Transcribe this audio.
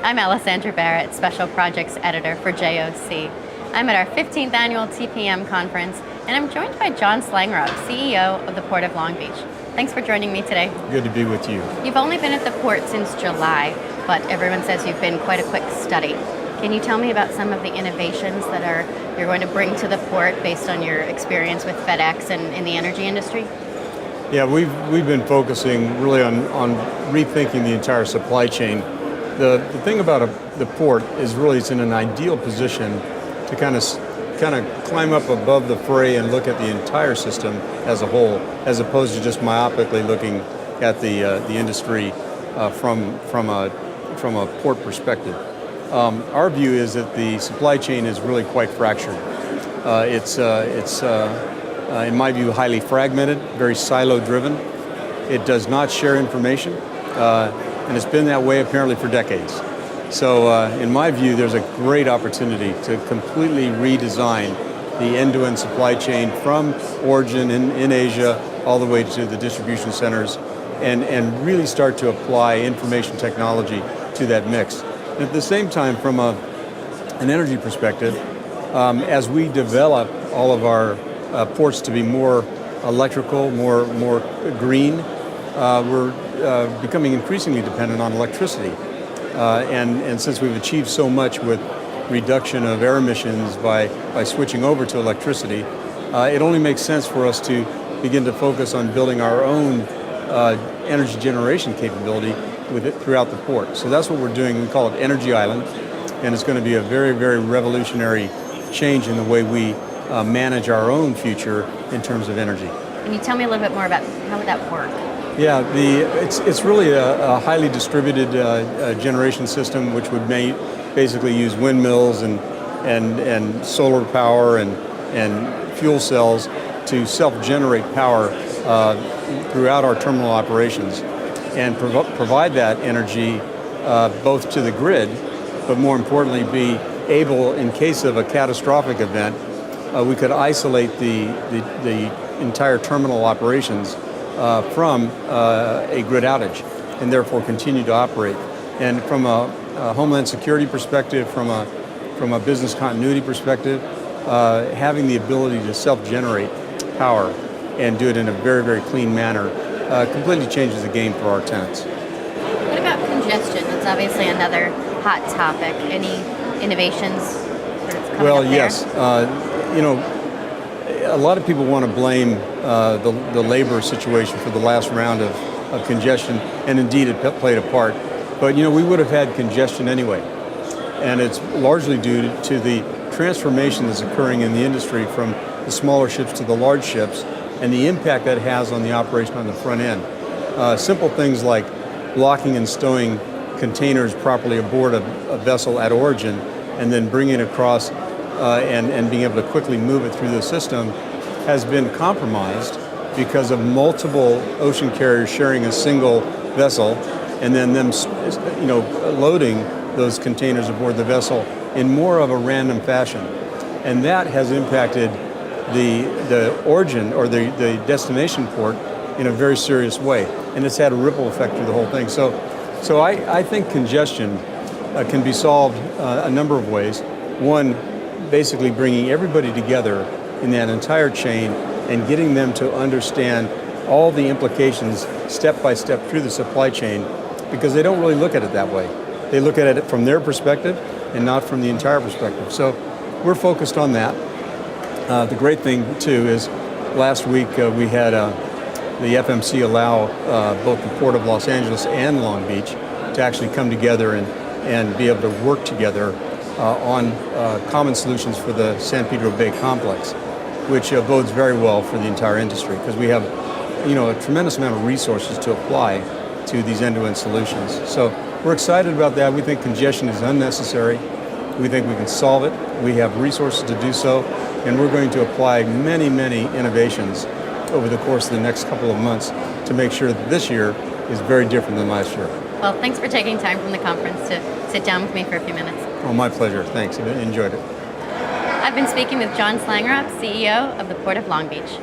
I'm Alessandra Barrett, Special Projects Editor for JOC. I'm at our 15th annual TPM conference, and I'm joined by Jon Slangerup, CEO of the Port of Long Beach. Thanks for joining me today. Good to be with you. You've only been at the port since July, but everyone says you've been quite a quick study. Can you tell me about some of the innovations that you're going to bring to the port based on your experience with FedEx and in the energy industry? Yeah, we've been focusing really on rethinking the entire supply chain. The thing about the port is really it's in an ideal position to kind of climb up above the fray and look at the entire system as a whole, as opposed to just myopically looking at the industry from a port perspective. Our view is that the supply chain is really quite fractured. It's in my view, highly fragmented, very silo-driven. It does not share information, and it's been that way apparently for decades. So in my view, there's a great opportunity to completely redesign the end-to-end supply chain from origin in Asia all the way to the distribution centers and really start to apply information technology to that mix. And at the same time, from an energy perspective, as we develop all of our ports to be more electrical, more green, we're becoming increasingly dependent on electricity. And since we've achieved so much with reduction of air emissions by switching over to electricity, it only makes sense for us to begin to focus on building our own energy generation capability with it throughout the port. So that's what we're doing. We call it Energy Island, and it's going to be a very, very revolutionary change in the way we manage our own future in terms of energy. Can you tell me a little bit more about how would that work? Yeah, it's really a highly distributed generation system, which would basically use windmills and solar power and fuel cells to self-generate power throughout our terminal operations and provide that energy both to the grid, but more importantly be able, in case of a catastrophic event, we could isolate the entire terminal operations from a grid outage and therefore continue to operate. And from a homeland security perspective, from a business continuity perspective, having the ability to self-generate power and do it in a very, very clean manner completely changes the game for our tenants. What about congestion? It's obviously another hot topic. Any innovations that's coming up there? Yes. A lot of people want to blame the labor situation for the last round of congestion, and indeed it played a part. But we would have had congestion anyway, and it's largely due to the transformation that's occurring in the industry from the smaller ships to the large ships, and the impact that has on the operation on the front end. Simple things like blocking and stowing containers properly aboard a vessel at origin, and then bringing it across and being able to quickly move it through the system has been compromised because of multiple ocean carriers sharing a single vessel and then them loading those containers aboard the vessel in more of a random fashion. And that has impacted the origin or the destination port in a very serious way. And it's had a ripple effect through the whole thing. So I think congestion can be solved a number of ways. One, basically bringing everybody together in that entire chain and getting them to understand all the implications step by step through the supply chain, because they don't really look at it that way. They look at it from their perspective and not from the entire perspective. So we're focused on that. The great thing too is last week we had the FMC allow both the Port of Los Angeles and Long Beach to actually come together and be able to work together on common solutions for the San Pedro Bay complex, which bodes very well for the entire industry because we have a tremendous amount of resources to apply to these end-to-end solutions. So we're excited about that. We think congestion is unnecessary. We think we can solve it. We have resources to do so, and we're going to apply many, many innovations over the course of the next couple of months to make sure that this year is very different than last year. Well, thanks for taking time from the conference to sit down with me for a few minutes. Oh, my pleasure. Thanks. I enjoyed it. I've been speaking with Jon Slangerup, CEO of the Port of Long Beach.